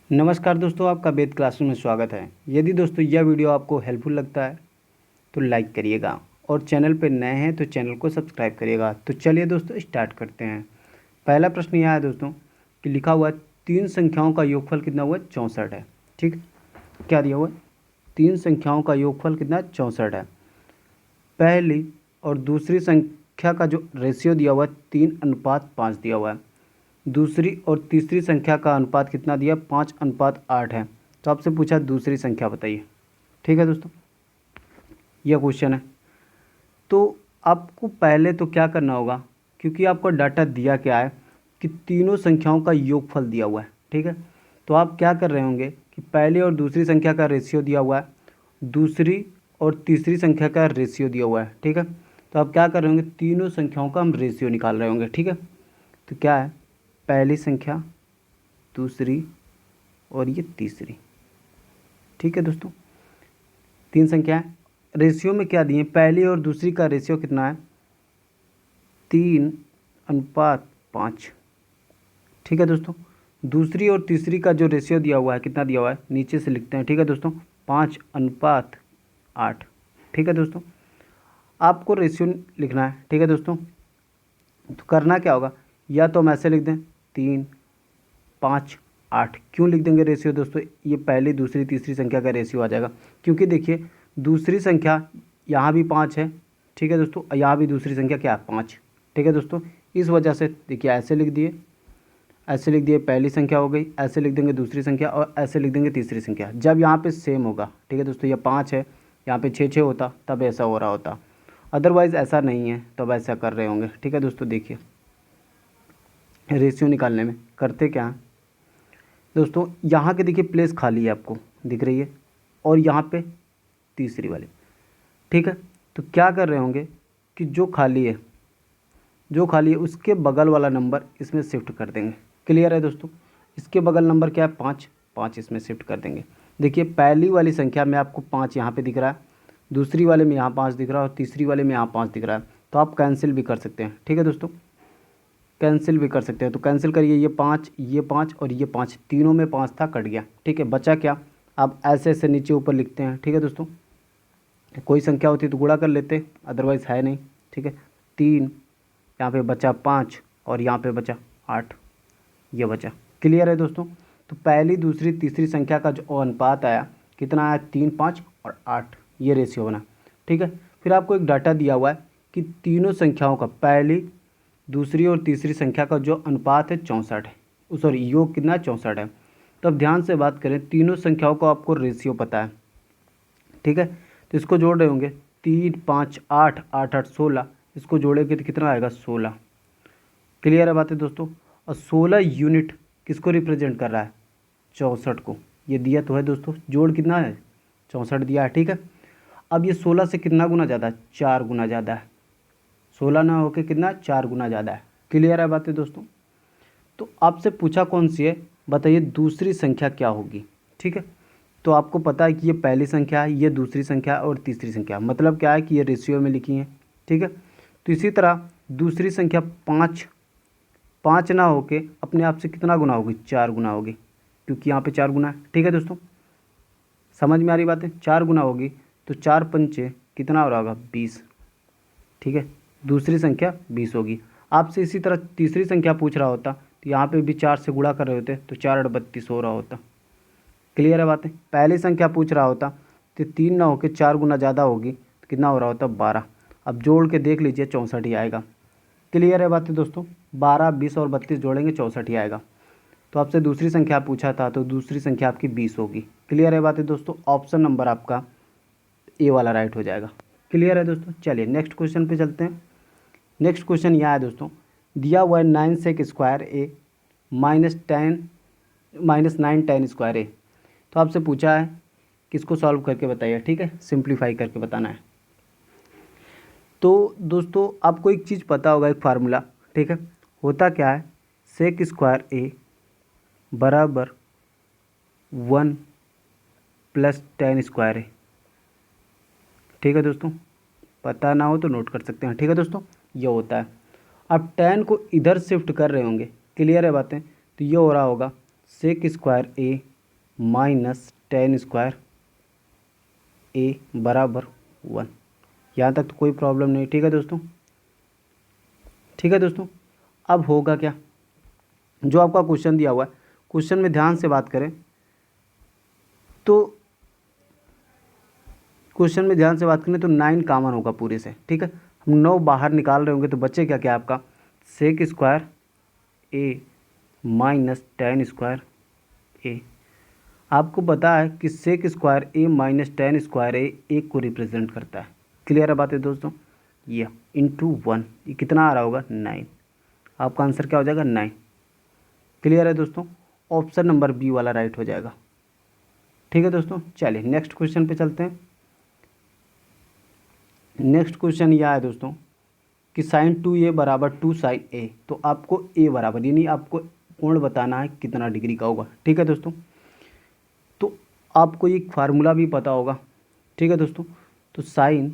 नमस्कार दोस्तों, आपका वेद क्लासरूम में स्वागत है। यदि दोस्तों यह वीडियो आपको हेल्पफुल लगता है तो लाइक करिएगा और चैनल पर नए हैं तो चैनल को सब्सक्राइब करिएगा। तो चलिए दोस्तों स्टार्ट करते हैं। पहला प्रश्न यह है दोस्तों कि लिखा हुआ है तीन संख्याओं का योगफल कितना हुआ है? 64 है। ठीक, क्या दिया हुआ है? तीन संख्याओं का योगफल कितना? 64 है। पहली और दूसरी संख्या का जो रेशियो दिया हुआ है 3:5 दिया हुआ है। दूसरी और तीसरी संख्या का अनुपात कितना दिया? 5:8 है। तो आपसे पूछा दूसरी संख्या बताइए। ठीक है दोस्तों, यह क्वेश्चन है। तो आपको पहले तो क्या करना होगा, क्योंकि आपको डाटा दिया क्या है कि तीनों संख्याओं का योगफल दिया हुआ है। ठीक है, तो आप क्या कर रहे होंगे कि पहली और दूसरी संख्या का रेशियो दिया हुआ है, दूसरी और तीसरी संख्या का रेशियो दिया हुआ है। ठीक है, तो आप क्या कर रहे होंगे, तीनों संख्याओं का हम रेशियो निकाल रहे होंगे। ठीक है, तो क्या है, पहली संख्या, दूसरी और ये तीसरी। ठीक है दोस्तों, तीन संख्या है। रेशियो में क्या दिए? पहली और दूसरी का रेशियो कितना है? 3:5। ठीक है दोस्तों, दूसरी और तीसरी का जो रेशियो दिया हुआ है कितना दिया हुआ है नीचे से लिखते हैं। ठीक है दोस्तों, 5:8। ठीक है दोस्तों, आपको रेशियो लिखना है। ठीक है दोस्तों, तो करना क्या होगा, या तो हम ऐसे लिख दें 3:5:8। क्यों लिख देंगे रेशियो दोस्तों? ये पहली दूसरी तीसरी संख्या का रेशियो आ जाएगा, क्योंकि देखिए दूसरी संख्या यहाँ भी 5 है। ठीक है दोस्तों, यहाँ भी दूसरी संख्या क्या है? 5। ठीक है दोस्तों, इस वजह से देखिए ऐसे लिख दिए, ऐसे लिख दिए पहली संख्या हो गई, ऐसे लिख देंगे दूसरी संख्या और ऐसे लिख देंगे तीसरी संख्या। जब यहाँ पे सेम होगा, ठीक है दोस्तों, ये 5 है, यहाँ पे 6 होता तब ऐसा हो रहा होता, अदरवाइज़ ऐसा नहीं है तब ऐसा कर रहे होंगे। ठीक है दोस्तों, देखिए रेशियो निकालने में करते क्या हैं दोस्तों, यहाँ के देखिए प्लेस खाली है, आपको दिख रही है, और यहाँ पे तीसरी वाली। ठीक है, तो क्या कर रहे होंगे कि जो खाली है उसके बगल वाला नंबर इसमें शिफ्ट कर देंगे। क्लियर है दोस्तों, इसके बगल नंबर क्या है? 5 इसमें शिफ्ट कर देंगे। देखिए पहली वाली संख्या में आपको 5 यहाँ पे दिख रहा है, दूसरी वाले में यहाँ 5 दिख रहा है और तीसरी वाले में यहाँ 5 दिख रहा है, तो आप कैंसिल भी कर सकते हैं। ठीक है दोस्तों, कैंसिल भी कर सकते हैं, तो कैंसिल करिए, ये 5 और ये 5, तीनों में 5 था, कट गया। ठीक है, बचा क्या? आप ऐसे ऐसे नीचे ऊपर लिखते हैं। ठीक है दोस्तों, कोई संख्या होती तो गुणा कर लेते, अदरवाइज़ है नहीं। ठीक है, 3, यहाँ पे बचा 5 और यहाँ पे बचा 8, ये बचा। क्लियर है दोस्तों, तो पहली दूसरी तीसरी संख्या का जो अनुपात आया कितना आया? 3, 5 और 8, ये रेशियो बना। ठीक है, फिर आपको एक डाटा दिया हुआ है कि तीनों संख्याओं का पहली दूसरी और तीसरी संख्या का जो अनुपात है 64 है, सॉरी योग कितना है? 64 है। तो अब ध्यान से बात करें, तीनों संख्याओं को आपको रेशियो पता है। ठीक है, तो इसको जोड़ रहे होंगे, 3, 5, 8, 8, 8, 16, इसको जोड़ेंगे तो कितना आएगा? 16। क्लियर है बातें दोस्तों, और 16 यूनिट किसको रिप्रेजेंट कर रहा है? 64 को। ये दिया तो है दोस्तों, जोड़ कितना है? 64 दिया है। ठीक है, अब ये 16 से कितना गुना ज़्यादा है? 4 गुना ज़्यादा है। 16 ना होके कितना? 4 गुना ज़्यादा है। क्लियर है बातें दोस्तों, तो आपसे पूछा कौन सी है, बताइए दूसरी संख्या क्या होगी। ठीक है, तो आपको पता है कि ये पहली संख्या है, ये दूसरी संख्या और तीसरी संख्या, मतलब क्या है कि ये रेशियो में लिखी है। ठीक है, तो इसी तरह दूसरी संख्या 5 ना होके अपने आप से कितना गुना होगी? 4 गुना होगी, क्योंकि यहाँ पे 4 गुना है। ठीक है दोस्तों, समझ में आ रही बातें? 4 गुना होगी तो 4 पंचे कितना हो रहा होगा? 20। ठीक है, दूसरी संख्या 20 होगी। आपसे इसी तरह तीसरी संख्या पूछ रहा होता तो यहाँ पे भी 4 से गुणा कर रहे होते तो 4 8 32 हो रहा होता। क्लियर है बातें? पहली संख्या पूछ रहा होता तो 3 ना होकर 4 गुना ज़्यादा होगी तो कितना हो रहा होता? 12। अब जोड़ के देख लीजिए, 64 ही आएगा। क्लियर है बातें दोस्तों, 12, 20 और 32 जोड़ेंगे 64 ही आएगा। तो आपसे दूसरी संख्या पूछा था तो दूसरी संख्या आपकी 20 होगी। क्लियर है बातें दोस्तों, ऑप्शन नंबर आपका ए वाला राइट हो जाएगा। क्लियर है दोस्तों, चलिए नेक्स्ट क्वेश्चन पे चलते हैं। नेक्स्ट क्वेश्चन यह है दोस्तों, दिया हुआ है 9 sec स्क्वायर ए -9 tan स्क्वायर ए। तो आपसे पूछा है किसको सॉल्व करके बताइए। ठीक है, सिंप्लीफाई करके बताना है। तो दोस्तों आपको एक चीज़ पता होगा, एक फार्मूला। ठीक है, होता क्या है, सेक स्क्वायर ए बराबर 1 + tan स्क्वायर ए। ठीक है दोस्तों, पता ना हो तो नोट कर सकते हैं। ठीक है दोस्तों, ये होता है। अब tan को इधर शिफ्ट कर रहे होंगे। क्लियर है बातें? तो ये हो रहा होगा सेक स्क्वायर ए माइनस टेन स्क्वायर ए बराबर 1। यहाँ तक तो कोई प्रॉब्लम नहीं, ठीक है दोस्तों। ठीक है दोस्तों, अब होगा क्या, जो आपका क्वेश्चन दिया हुआ है, क्वेश्चन में ध्यान से बात करें तो क्वेश्चन में ध्यान से बात करें तो 9 कॉमन होगा पूरे से, ठीक है। हम 9 बाहर निकाल रहे होंगे तो बच्चे क्या क्या आपका सेक स्क्वायर ए माइनस टेन स्क्वायर ए। आपको पता है कि सेक स्क्वायर ए माइनस टेन स्क्वायर ए एक को रिप्रेजेंट करता है। क्लियर है बात है दोस्तों। ये इंटू 1, ये कितना आ रहा होगा 9। आपका आंसर क्या हो जाएगा 9। क्लियर है दोस्तों, ऑप्शन नंबर बी वाला राइट हो जाएगा। ठीक है दोस्तों, चलिए नेक्स्ट क्वेश्चन पे चलते हैं। नेक्स्ट क्वेश्चन यह है दोस्तों कि साइन 2a बराबर 2 साइन a। तो आपको a बराबर यानी आपको कोण बताना है कितना डिग्री का होगा। ठीक है दोस्तों, तो आपको एक फार्मूला भी पता होगा। ठीक है दोस्तों, तो साइन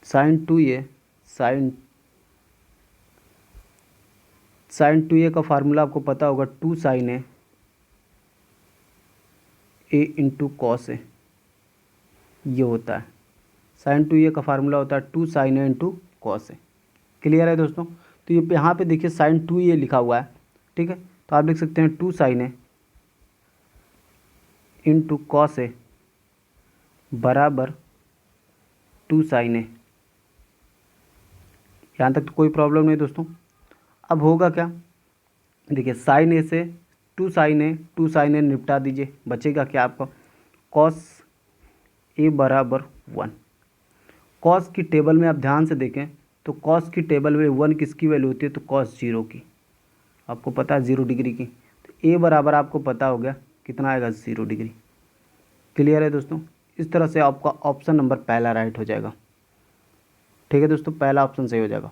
साइन 2a का फार्मूला आपको पता होगा 2 sign A into cos A, ये होता है। साइन 2a का फार्मूला होता है 2 sign A into cos A. Clear है दोस्तों, तो ये यहाँ पे देखिए साइन 2a लिखा हुआ है, ठीक है। तो आप लिख सकते हैं 2 sign A into cos A बराबर 2 साइन ए। यहाँ तक तो कोई प्रॉब्लम नहीं दोस्तों। अब होगा क्या, देखिए साइन ए से 2 साइन ए निपटा दीजिए, बचेगा क्या आपका कॉस ए बराबर 1। कॉस की टेबल में आप ध्यान से देखें तो कॉस की टेबल में 1 किसकी वैल्यू होती है, तो कॉस 0 की, आपको पता है 0 डिग्री की। तो ए बराबर आपको पता हो गया कितना आएगा 0 डिग्री। क्लियर है दोस्तों, इस तरह से आपका ऑप्शन नंबर पहला राइट हो जाएगा। ठीक है दोस्तों, पहला ऑप्शन सही हो जाएगा।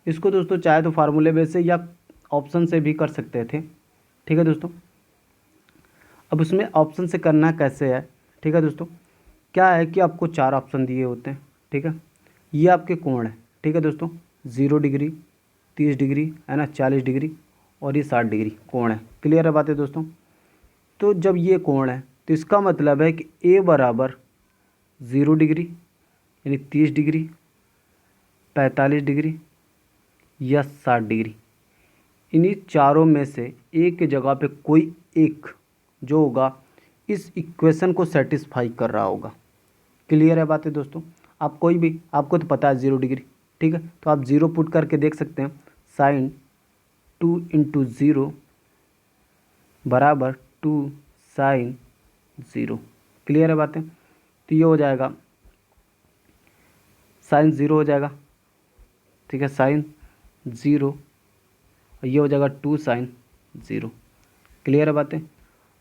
इसको दोस्तों चाहे तो फार्मूले बेस से या ऑप्शन से भी कर सकते थे। ठीक है दोस्तों, अब उसमें ऑप्शन से करना कैसे है। ठीक है दोस्तों, क्या है कि आपको 4 ऑप्शन दिए होते हैं, ठीक है। ये आपके कोण है, ठीक है दोस्तों, 0 डिग्री, 30 डिग्री है ना, 40 डिग्री और ये 60 डिग्री कोण है। क्लियर है बात है दोस्तों। तो जब ये कोण है तो इसका मतलब है कि ए बराबर 0 डिग्री यानी 30 डिग्री, 45 डिग्री या 60 डिग्री, इन्हीं चारों में से एक की जगह पे कोई एक जो होगा इस इक्वेशन को सेटिस्फाई कर रहा होगा। क्लियर है बात है दोस्तों। आप कोई भी, आपको तो पता है 0 डिग्री, ठीक है, तो आप 0 पुट करके देख सकते हैं। साइन 2 इंटू 0 बराबर 2 साइन 0। क्लियर है बातें, तो ये हो जाएगा साइन 0 हो जाएगा, ठीक है, साइन 0 और ये हो जाएगा 2 साइन 0। क्लियर है बातें।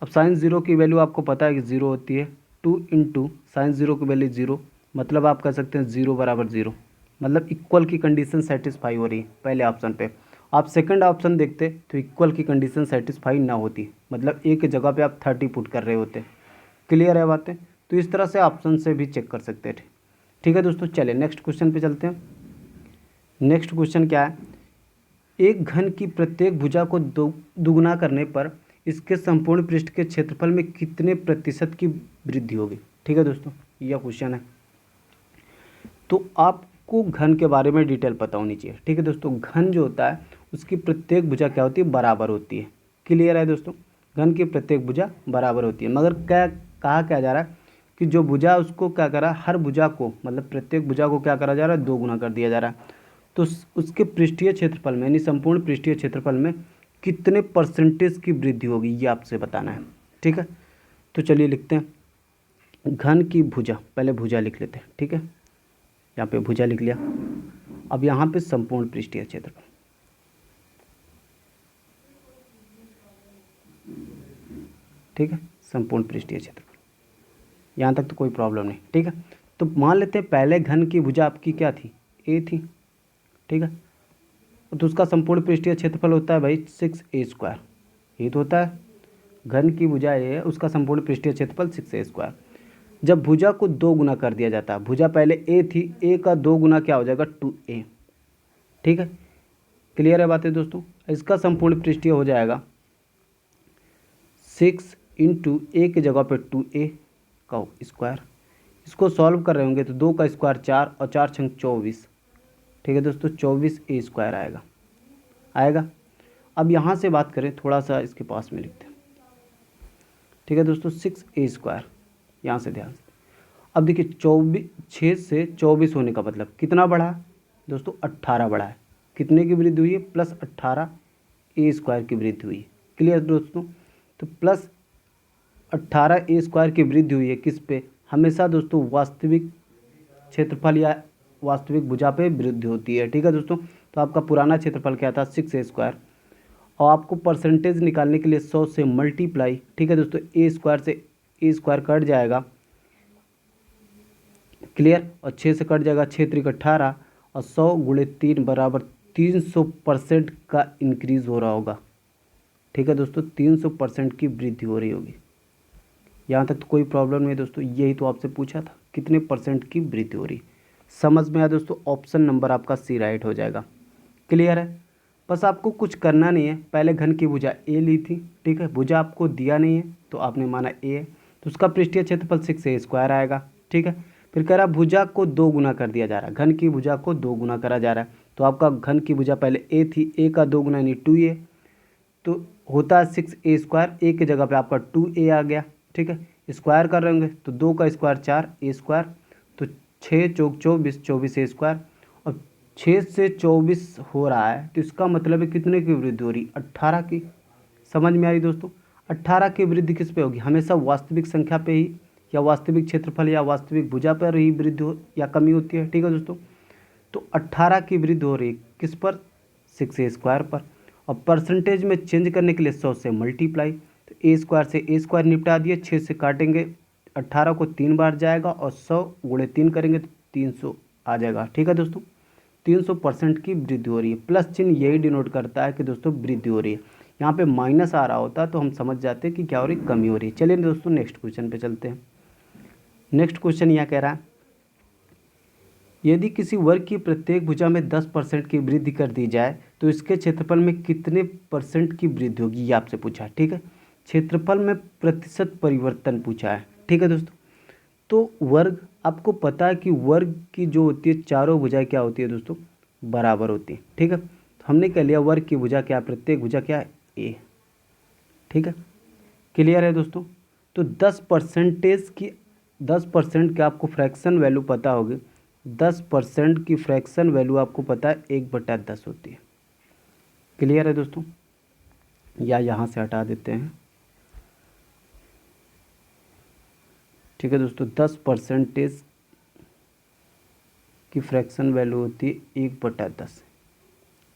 अब साइन 0 की वैल्यू आपको पता है कि 0 होती है, 2 इंटू साइन 0 की वैल्यू 0, मतलब आप कह सकते हैं 0 बराबर 0, मतलब इक्वल की कंडीशन सेटिस्फाई हो रही है पहले ऑप्शन पे। आप सेकंड ऑप्शन देखते तो इक्वल की कंडीशन सेटिस्फाई ना होती, मतलब एक की जगह पे आप 30 पुट कर रहे होते। क्लियर है बातें, तो इस तरह से ऑप्शन से भी चेक कर सकते थे। ठीक है दोस्तों, चलिए नेक्स्ट क्वेश्चन पे चलते हैं। नेक्स्ट क्वेश्चन क्या है, एक घन की प्रत्येक भुजा को दुगुना करने पर इसके संपूर्ण पृष्ठ के क्षेत्रफल में कितने प्रतिशत की वृद्धि होगी। ठीक है दोस्तों, यह क्वेश्चन है। तो आपको घन के बारे में डिटेल पता होनी चाहिए। ठीक है दोस्तों, घन जो होता है उसकी प्रत्येक भुजा क्या होती है, बराबर होती है। क्लियर है दोस्तों, घन की प्रत्येक भुजा बराबर होती है, मगर क्या कहा क्या जा रहा है कि जो भुजा उसको क्या करा, हर भुजा को मतलब प्रत्येक भुजा को क्या करा जा रहा है, 2 गुना कर दिया जा रहा है। तो उसके पृष्ठीय क्षेत्रफल में यानी संपूर्ण पृष्ठीय क्षेत्रफल में कितने परसेंटेज की वृद्धि होगी, ये आपसे बताना है। ठीक है, तो चलिए लिखते हैं घन की भुजा, पहले भुजा लिख लेते हैं। ठीक है, यहाँ पे भुजा लिख लिया। अब यहाँ पे संपूर्ण पृष्ठीय क्षेत्रफल, ठीक है, संपूर्ण पृष्ठीय क्षेत्रफल, यहाँ तक तो कोई प्रॉब्लम नहीं। ठीक है, तो मान लेते हैं पहले घन की भुजा आपकी क्या थी, ए थी। ठीक है, तो उसका संपूर्ण पृष्ठीय क्षेत्रफल होता है भाई 6a²। ये तो होता है घन की भुजा ये है, उसका संपूर्ण पृष्ठीय क्षेत्रफल 6a²। जब भुजा को 2 गुना कर दिया जाता है, भुजा पहले a थी, a का 2 गुना क्या हो जाएगा 2a। ठीक है, क्लियर है बातें दोस्तों। इसका संपूर्ण पृष्ठीय हो जाएगा 6 इंटू ए की जगह पे 2a का स्क्वायर। इसको सॉल्व कर रहे होंगे तो 2 का स्क्वायर 4 और 4 छंग 24। ठीक है दोस्तों, 24a स्क्वायर आएगा। अब यहाँ से बात करें, थोड़ा सा इसके पास में लिखते हैं। ठीक है दोस्तों, 6a स्क्वायर, यहाँ से ध्यान से। अब देखिए 6 से 24 होने का मतलब कितना बढ़ा है दोस्तों, 18 बढ़ा है। कितने की वृद्धि हुई है, प्लस 18 ए स्क्वायर की वृद्धि हुई है। क्लियर दोस्तों, तो प्लस 18 ए स्क्वायर की वृद्धि हुई है किस पे, हमेशा दोस्तों वास्तविक क्षेत्रफल या वास्तविक भुजा पे वृद्धि होती है। ठीक है दोस्तों, तो आपका पुराना क्षेत्रफल क्या था, 6a स्क्वायर, और आपको परसेंटेज निकालने के लिए 100 से मल्टीप्लाई। ठीक है दोस्तों, ए स्क्वायर से ए स्क्वायर कट जाएगा, क्लियर, और 6 से कट जाएगा, 6 त्रिक 18, और 100 गुणे 3 बराबर 300% का इंक्रीज हो रहा होगा। ठीक है दोस्तों, 300% की वृद्धि हो रही होगी। यहाँ तक तो कोई प्रॉब्लम नहीं दोस्तों, यही तो आपसे पूछा था कितने परसेंट की वृद्धि हो रही। समझ में आया दोस्तों, ऑप्शन नंबर आपका सी राइट हो जाएगा। क्लियर है, बस आपको कुछ करना नहीं है। पहले घन की भुजा ए ली थी, ठीक है, भुजा आपको दिया नहीं है तो आपने माना ए है, तो उसका पृष्ठीय क्षेत्रफल 6a स्क्वायर आएगा। ठीक है, फिर कह रहा भुजा को 2 गुना कर दिया जा रहा है, घन की भुजा को 2 गुना करा जा रहा है। तो आपका घन की भुजा पहले ए थी, ए का 2 गुना यानी 2a, तो होता है 6a स्क्वायर, ए की जगह पे आपका 2a आ गया। ठीक है, स्क्वायर कर रहे होंगे तो 2 का स्क्वायर 4a स्क्वायर, तो 6 चौक 24, 24a स्क्वायर, और 6 से 24 हो रहा है तो इसका मतलब है कितने की वृद्धि हो रही, 18 की। समझ में आई दोस्तों, 18 की वृद्धि किस पे होगी, हमेशा वास्तविक संख्या पे ही, या वास्तविक क्षेत्रफल या वास्तविक भुजा पर ही वृद्धि हो या कमी होती है। ठीक है दोस्तों, तो 18 की वृद्धि हो रही है किस पर, 6a स्क्वायर पर, और परसेंटेज में चेंज करने के लिए 100 से मल्टीप्लाई, तो ए स्क्वायर से ए स्क्वायर निपटा दिए, 6 से काटेंगे 18 को 3 बार जाएगा, और 100 गुणे 3 करेंगे तो 300 आ जाएगा। ठीक है दोस्तों, 300% की वृद्धि हो रही है। प्लस चिन्ह यही डिनोट करता है कि दोस्तों वृद्धि हो रही है। यहाँ पे माइनस आ रहा होता तो हम समझ जाते हैं कि क्या हो रही है, कमी हो रही है। चलिए दोस्तों नेक्स्ट क्वेश्चन पे चलते हैं। नेक्स्ट क्वेश्चन यहाँ कह रहा है, यदि किसी वर्ग की प्रत्येक भुजा में 10% की वृद्धि कर दी जाए तो इसके क्षेत्रफल में कितने परसेंट की वृद्धि होगी, ये आपसे पूछा है। ठीक है, क्षेत्रफल में प्रतिशत परिवर्तन पूछा है। ठीक है दोस्तों, तो वर्ग, आपको पता है कि वर्ग की जो होती है चारों भुजाएं क्या होती है दोस्तों, बराबर होती है। ठीक है, तो हमने कह लिया वर्ग की भुजा क्या, प्रत्येक भुजा क्या है, ए। ठीक है, क्लियर है दोस्तों। तो 10% का आपको फ्रैक्शन वैल्यू पता होगी, 10% की फ्रैक्शन वैल्यू आपको पता है 1/10 होती है। क्लियर है दोस्तों, या यहाँ से हटा देते हैं। ठीक है दोस्तों, 10% की फ्रैक्शन वैल्यू होती है 1/10।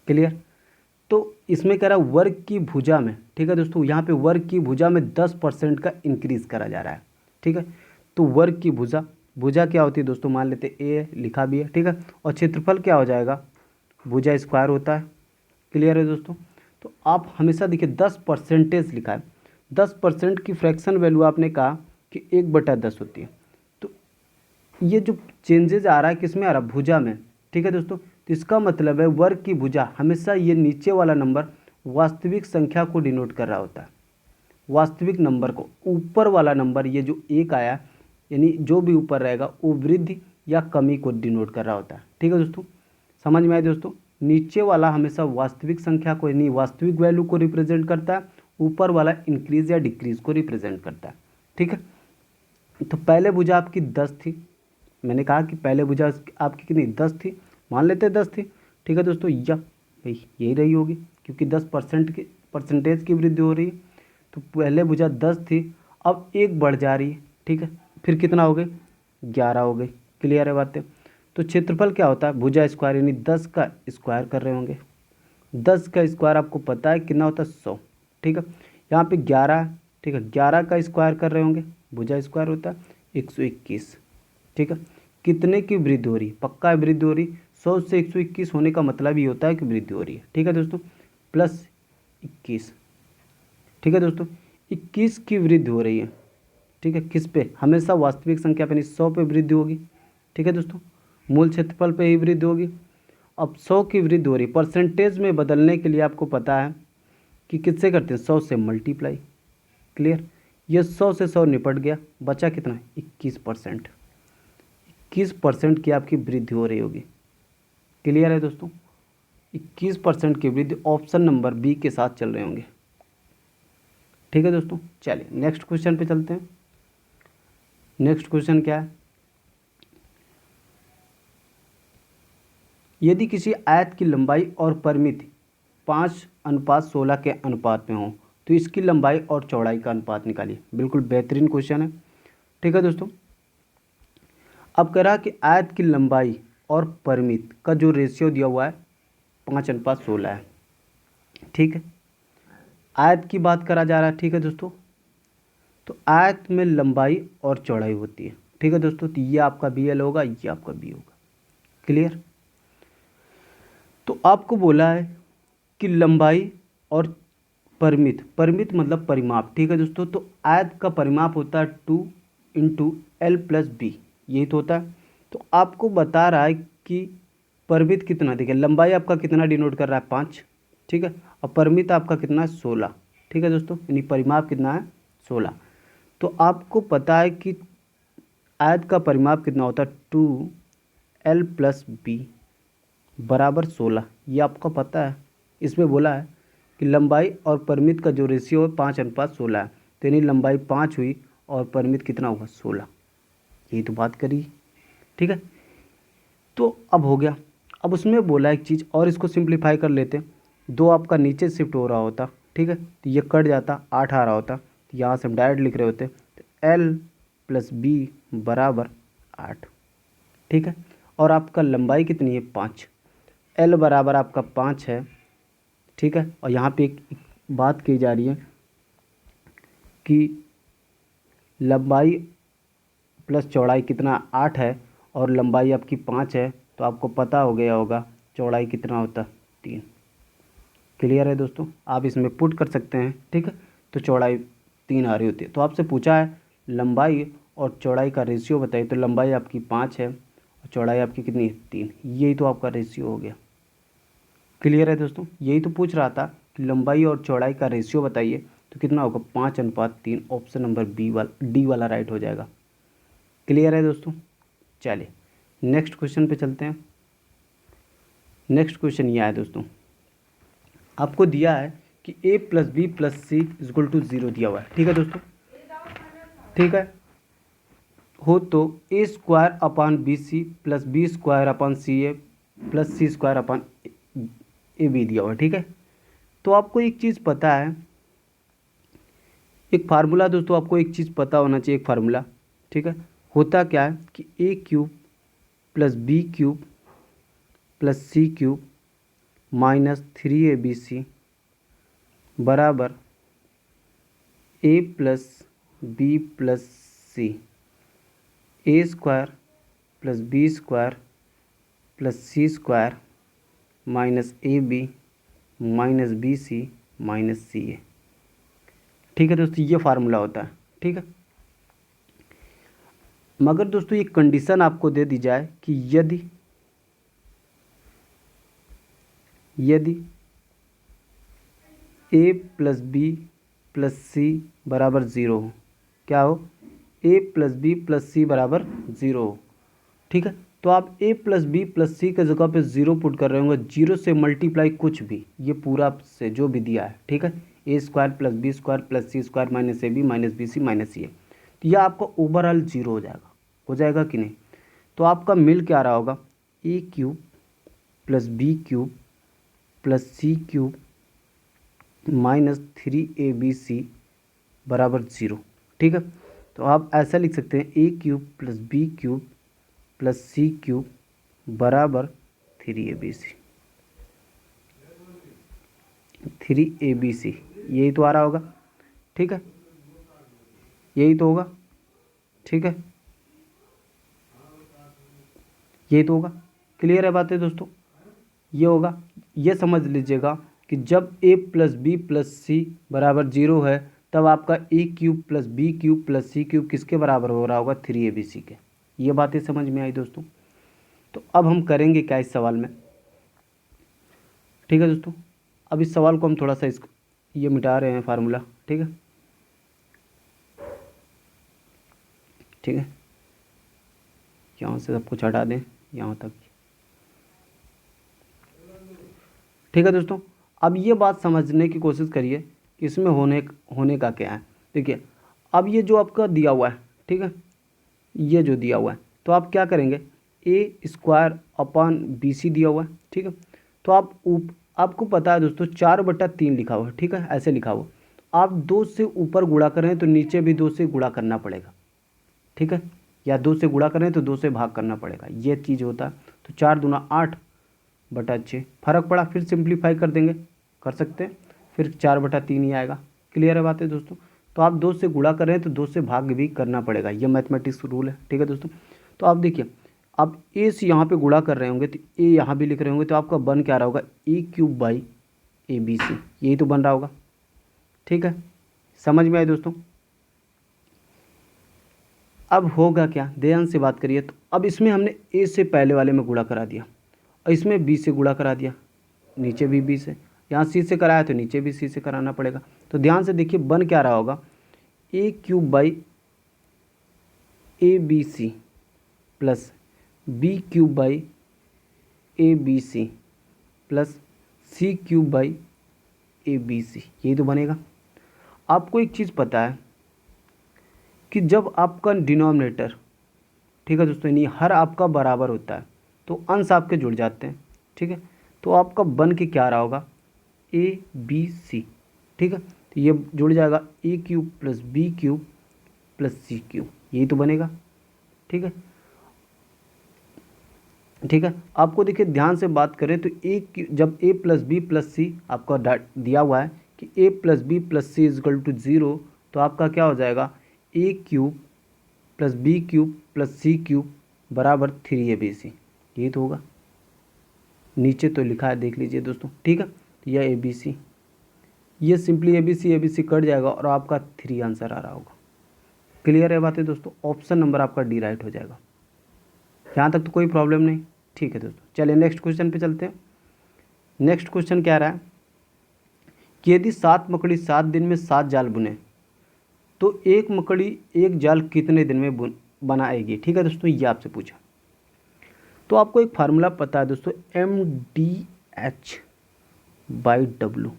क्लियर, तो इसमें कह रहा है वर्ग की भुजा में, ठीक है दोस्तों, यहाँ पे वर्ग की भुजा में 10% का इंक्रीज करा जा रहा है। ठीक है, तो वर्ग की भुजा क्या होती है दोस्तों, मान लेते ए लिखा भी है। ठीक है, और क्षेत्रफल क्या हो जाएगा, भुजा स्क्वायर होता है। क्लियर है दोस्तों, तो आप हमेशा देखिए 10% लिखा है, 10% की फ्रैक्शन वैल्यू आपने कहा कि 1/10 होती है। तो ये जो चेंजेज आ रहा है किस में आ रहा है, भुजा में। ठीक है दोस्तों, तो इसका मतलब है वर्ग की भुजा, हमेशा ये नीचे वाला नंबर वास्तविक संख्या को डिनोट कर रहा होता है, वास्तविक नंबर को। ऊपर वाला नंबर ये जो 1 आया, यानी जो भी ऊपर रहेगा वो वृद्धि या कमी को डिनोट कर रहा होता है। ठीक है दोस्तों, समझ में आया दोस्तों, नीचे वाला हमेशा वास्तविक संख्या को यानी वास्तविक वैल्यू को रिप्रेजेंट करता है, ऊपर वाला इंक्रीज या डिक्रीज को रिप्रेजेंट करता है। ठीक है, तो पहले भुजा आपकी 10 थी, मैंने कहा कि पहले भुजा आपकी कितनी, 10 थी, मान लेते 10 थी। ठीक है दोस्तों, या भाई यही रही होगी क्योंकि 10% की परसेंटेज की वृद्धि हो रही है, तो पहले भुजा 10 थी, अब 1 बढ़ जा रही है। ठीक है, फिर कितना हो गई, 11 हो गई। क्लियर है बातें, तो क्षेत्रफल क्या होता है, भुजा स्क्वायर, यानी 10 का स्क्वायर कर रहे होंगे, 10 का स्क्वायर आपको पता है कितना होता है, 100। ठीक है, यहाँ पे 11, ठीक है, 11 का स्क्वायर कर रहे होंगे, भुजा स्क्वायर होता है 121। ठीक है, कितने की वृद्धि हो रही है, पक्का वृद्धि हो रही, 100 से 121 होने का मतलब ये होता है कि वृद्धि हो रही है। ठीक है दोस्तों, प्लस 21। ठीक है दोस्तों, 21 की वृद्धि हो रही है। ठीक है, किस पे, हमेशा वास्तविक संख्या पे, यानी 100 पे वृद्धि होगी। ठीक है दोस्तों, मूल क्षेत्रफल पे ही वृद्धि होगी, अब 100 की वृद्धि हो रही, परसेंटेज में बदलने के लिए आपको पता है कि किससे करते हैं, 100 से मल्टीप्लाई। क्लियर, ये 100 से 100 निपट गया, बचा कितना, 21%। 21% की आपकी वृद्धि हो रही होगी। क्लियर है दोस्तों, 21% की वृद्धि ऑप्शन नंबर बी के साथ चल रहे होंगे। ठीक है दोस्तों, चलिए नेक्स्ट क्वेश्चन पे चलते हैं। नेक्स्ट क्वेश्चन क्या है, यदि किसी आयत की लंबाई और परिमिति 5:16 के अनुपात में हो तो इसकी लंबाई और चौड़ाई का अनुपात निकालिए। बिल्कुल बेहतरीन क्वेश्चन है। ठीक है दोस्तों, अब कह रहा कि आयत की लंबाई और परिमिति का जो रेशियो दिया हुआ है 5:16 है। ठीक है, आयत की बात करा जा रहा है। ठीक है दोस्तों, तो आयत में लंबाई और चौड़ाई होती है। ठीक है दोस्तों, तो ये आपका बी एल होगा, ये आपका बी होगा। क्लियर, तो आपको बोला है कि लंबाई और परिमित, परिमित मतलब परिमाप। ठीक है दोस्तों, तो आयत का परिमाप होता है 2 × L+B, यही तो होता है। तो आपको बता रहा है कि परिमित कितना, देखिए लंबाई आपका कितना डिनोट कर रहा है, 5। ठीक है, और परिमित आपका कितना है, 16। ठीक है दोस्तों, यानी परिमाप कितना है, 16। तो आपको पता है कि आयत का परिमाप कितना होता है, 2L+B बराबर 16, ये आपको पता है। इसमें बोला है कि लंबाई और परिमित का जो रेशियो है 5:16 है, तो यानी लंबाई 5 हुई और परिमित कितना होगा, 16। यही तो बात करी। ठीक है, तो अब हो गया। अब उसमें बोला एक चीज़ और, इसको सिंप्लीफाई कर लेते हैं। 2 आपका नीचे शिफ्ट हो रहा होता, ठीक है, तो ये कट जाता, 8 आ रहा होता, तो यहाँ से हम डायरेक्ट लिख रहे होते तो L+B बराबर 8। ठीक है, और आपका लंबाई कितनी है, 5। L बराबर आपका 5 है। ठीक है, और यहाँ पे एक बात की जा रही है कि लंबाई प्लस चौड़ाई कितना, 8 है, और लंबाई आपकी 5 है, तो आपको पता हो गया होगा चौड़ाई कितना होता है, 3। क्लियर है दोस्तों, आप इसमें पुट कर सकते हैं। ठीक है, तो चौड़ाई 3 आ रही होती है। तो आपसे पूछा है लंबाई और चौड़ाई का रेशियो बताइए, तो लंबाई आपकी 5 है और चौड़ाई आपकी कितनी है, 3। यही तो आपका रेशियो हो गया। क्लियर है दोस्तों, यही तो पूछ रहा था कि लंबाई और चौड़ाई का रेशियो बताइए, तो कितना होगा, 5:3। ऑप्शन नंबर डी वाला राइट हो जाएगा। क्लियर है दोस्तों, चलिए नेक्स्ट क्वेश्चन पे चलते हैं। नेक्स्ट क्वेश्चन ये है दोस्तों, आपको दिया है कि A+B+C = 0 दिया हुआ है। ठीक है दोस्तों, ठीक है, हो तो A²/BC + B²/CA + C²/AB दिया हुआ है। ठीक है, तो आपको एक चीज़ पता है, एक फार्मूला दोस्तों, आपको एक चीज़ पता होना चाहिए, एक फार्मूला। ठीक है, होता क्या है कि A³ + B³ + C³ -3ABC बराबर A + B + C, A² + B² + C² -AB -BC -CA। ठीक है दोस्तों, ये फार्मूला होता है। ठीक है, मगर दोस्तों ये कंडीशन आपको दे दी जाए कि यदि A + B + C बराबर 0 हो, क्या हो, A + B + C बराबर 0 हो। ठीक है, तो आप A + B + C के जगह पे 0 पुट कर रहे होंगे, 0 से मल्टीप्लाई कुछ भी, ये पूरा से जो भी दिया है। ठीक है, A² + B² + C² -AB -BC -CA, तो यह आपका ओवरऑल 0 हो जाएगा कि नहीं। तो आपका मिल क्या रहा होगा, A³ + B³ + C³ -3ABC बराबर 0। ठीक है, तो आप ऐसा लिख सकते हैं A³ + B³ + C³ बराबर 3ABC। 3ABC यही तो आ रहा होगा। ठीक है, यही तो होगा। ठीक है, यही तो होगा। क्लियर है बातें दोस्तों, ये होगा। ये समझ लीजिएगा कि जब A + B + C बराबर 0 है, तब आपका A³ + B³ + C³ किसके बराबर हो रहा होगा, 3ABC के। ये बातें समझ में आई दोस्तों। तो अब हम करेंगे क्या इस सवाल में, ठीक है दोस्तों, अब इस सवाल को हम थोड़ा सा ये मिटा रहे हैं फार्मूला। ठीक है, ठीक है, यहाँ से सब कुछ हटा दें यहाँ तक। ठीक है दोस्तों, अब ये बात समझने की कोशिश करिए कि इसमें होने का क्या है। देखिए, अब ये जो आपका दिया हुआ है, ठीक है, ये जो दिया हुआ है, तो आप क्या करेंगे, a² अपॉन BC दिया हुआ है। ठीक है, तो आपको पता है दोस्तों 4/3 लिखा हुआ है। ठीक है, ऐसे लिखा हुआ, आप 2 से ऊपर गुणा करें तो नीचे भी 2 से गुणा करना पड़ेगा। ठीक है, या 2 से गुणा करें तो 2 से भाग करना पड़ेगा, ये चीज़ होता है। तो 4 दूना 8/6 फर्क पड़ा, फिर सिंप्लीफाई कर देंगे, कर सकते हैं, फिर 4/3 ही आएगा। क्लियर है बात है दोस्तों। तो आप 2 से गुणा करें तो 2 से भाग भी करना पड़ेगा, ये मैथमेटिक्स रूल है। ठीक है दोस्तों, तो आप देखिए, आप a से यहाँ पे गुणा कर रहे होंगे तो a यहाँ भी लिख रहे होंगे, तो आपका बन क्या रहा होगा, a³/ABC, यही तो बन रहा होगा। ठीक है, समझ में आए दोस्तों। अब होगा क्या, ध्यान से बात करिए। तो अब इसमें हमने a से पहले वाले में गुणा करा दिया और इसमें b से गुणा करा दिया, नीचे भी b से, यहाँ c से कराया तो नीचे भी c से कराना पड़ेगा। तो ध्यान से देखिए, बन क्या रहा होगा, a³/ABC plus b³/ABC plus c³/ABC, यही तो बनेगा। आपको एक चीज़ पता है कि जब आपका डिनोमिनेटर, ठीक है दोस्तों, यानी हर आपका बराबर होता है तो अंश आपके जुड़ जाते हैं। ठीक है, तो आपका बन के क्या रहा होगा, ABC। ठीक है, तो ये जुड़ जाएगा a³ + b³ + c³, यही तो बनेगा। ठीक है, ठीक है, आपको देखिए ध्यान से बात करें तो जब a + b + c आपका दिया हुआ है कि a + b + c = 0, तो आपका क्या हो जाएगा, a³ + b³ + c³ बराबर 3abc, यही तो होगा। नीचे तो लिखा है, देख लीजिए दोस्तों। ठीक है, तो यह abc, ये सिंपली abc कट जाएगा और आपका 3 आंसर आ रहा होगा। क्लियर है बातें दोस्तों, ऑप्शन नंबर आपका डी राइट हो जाएगा। यहाँ तक तो कोई प्रॉब्लम नहीं। ठीक है दोस्तों, चलिए नेक्स्ट क्वेश्चन पे चलते हैं। नेक्स्ट क्वेश्चन क्या रहा है कि यदि 7 मकड़ी 7 दिन में 7 जाल बुने तो एक मकड़ी एक जाल कितने दिन में बनाएगी। ठीक है दोस्तों, ये आपसे पूछा। तो आपको एक फार्मूला पता है दोस्तों, MDH/W।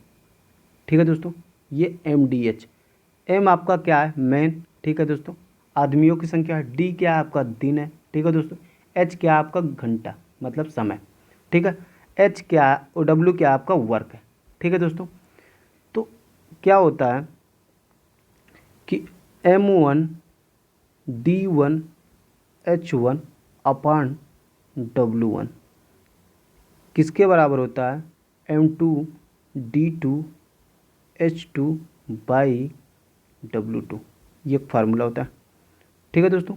ठीक है दोस्तों, ये MDH, M आपका क्या है, मैन, ठीक है दोस्तों, आदमियों की संख्या है, D क्या है आपका, दिन है, ठीक है दोस्तों, H क्या है आपका, घंटा मतलब समय, ठीक है, H क्या है और W क्या है आपका, वर्क है। ठीक है दोस्तों, तो क्या होता है कि M1 D1 H1 अपान W1 किसके बराबर होता है, M2 D2 H2 by W2, ये फार्मूला होता है। ठीक है दोस्तों,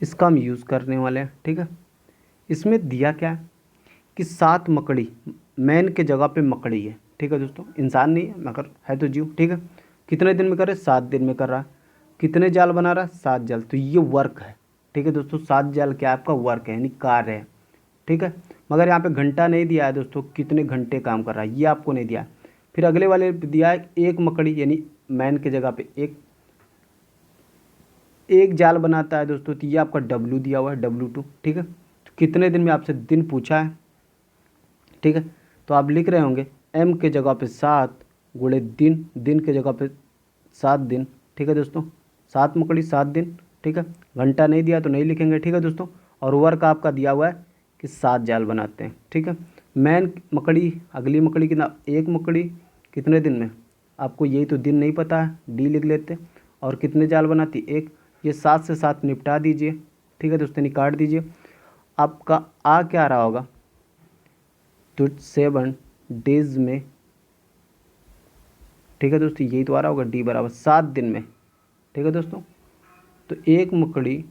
इसका हम यूज़ करने वाले हैं। ठीक है, इसमें दिया क्या है कि 7 मकड़ी, मैन के जगह पे मकड़ी है। ठीक है दोस्तों, इंसान नहीं है मगर है तो जीव। ठीक है, कितने दिन में कर रहे, 7 दिन में कर रहा है, कितने जाल बना रहा है, 7 जाल, तो ये वर्क है। ठीक है दोस्तों, 7 जाल क्या आपका वर्क है, यानी कार्य है। ठीक है, मगर यहाँ पे घंटा नहीं दिया है दोस्तों, कितने घंटे काम कर रहा है ये आपको नहीं दिया है। फिर अगले वाले दिया है एक मकड़ी, यानी मैन के जगह पे एक जाल बनाता है दोस्तों, तो ये आपका W दिया हुआ है, W2। ठीक है, तो कितने दिन में आपसे दिन पूछा है। ठीक है, तो आप लिख रहे होंगे M के जगह पे 7 गुणे दिन, दिन के जगह पे 7 दिन। ठीक है दोस्तों, 7 मकड़ी 7 दिन। ठीक है, घंटा नहीं दिया तो नहीं लिखेंगे। ठीक है दोस्तों, और वर्क आपका दिया हुआ है कि 7 जाल बनाते हैं। ठीक है, मैन मकड़ी, अगली मकड़ी कितना, एक मकड़ी कितने दिन में, आपको यही तो दिन नहीं पता है, D लिख लेते, और कितने जाल बनाती, एक, ये 7 से 7 निपटा दीजिए। ठीक है दोस्तों, काट दीजिए, आपका आ क्या रहा होगा, तो 7 डेज में। ठीक है दोस्तों, यही तो आ रहा होगा, D बराबर 7 दिन में। ठीक है दोस्तों, तो एक मकड़ी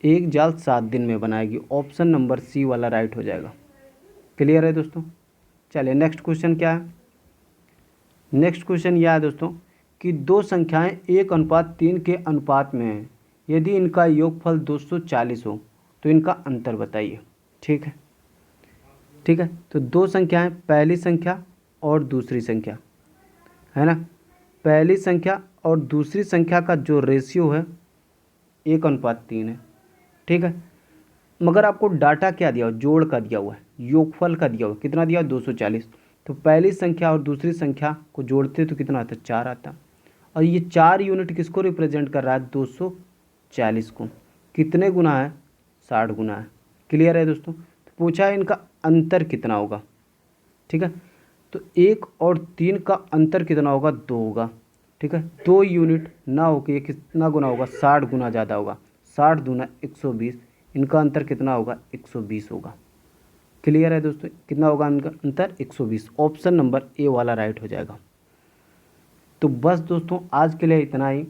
एक जाल 7 दिन में बनाएगी, ऑप्शन नंबर C वाला राइट हो जाएगा। क्लियर है दोस्तों, चलिए नेक्स्ट क्वेश्चन क्या है। नेक्स्ट क्वेश्चन यह है दोस्तों कि दो संख्याएं 1:3 के अनुपात में हैं, यदि इनका योगफल 240 हो तो इनका अंतर बताइए। ठीक है, ठीक है। तो दो संख्याएं, पहली संख्या और दूसरी संख्या, है ना। पहली संख्या और दूसरी संख्या का जो रेशियो है 1:3 है, ठीक है। मगर आपको डाटा क्या दिया हुआ, जोड़ का दिया हुआ है, योगफल का दिया हुआ है, कितना दिया हुआ 240। तो पहली संख्या और दूसरी संख्या को जोड़ते तो कितना आता है, 4 आता। और ये 4 यूनिट किसको रिप्रेजेंट कर रहा है, 240 को। कितने गुना है, 60 गुना है। क्लियर है दोस्तों। तो पूछा है इनका अंतर कितना होगा, ठीक है। तो 1 और 3 का अंतर कितना होगा, 2 होगा, ठीक है। 2 यूनिट ना होकर ये कितना गुना होगा, 60 गुना ज़्यादा होगा। 60 दूना 120, इनका अंतर कितना होगा, 120 होगा। क्लियर है दोस्तों, कितना होगा इनका अंतर, 120। ऑप्शन नंबर ए वाला राइट हो जाएगा। तो बस दोस्तों आज के लिए इतना ही।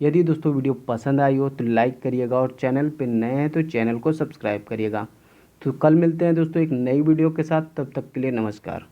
यदि दोस्तों वीडियो पसंद आई हो तो लाइक करिएगा, और चैनल पे नए हैं तो चैनल को सब्सक्राइब करिएगा। तो कल मिलते हैं दोस्तों एक नई वीडियो के साथ, तब तक के लिए नमस्कार।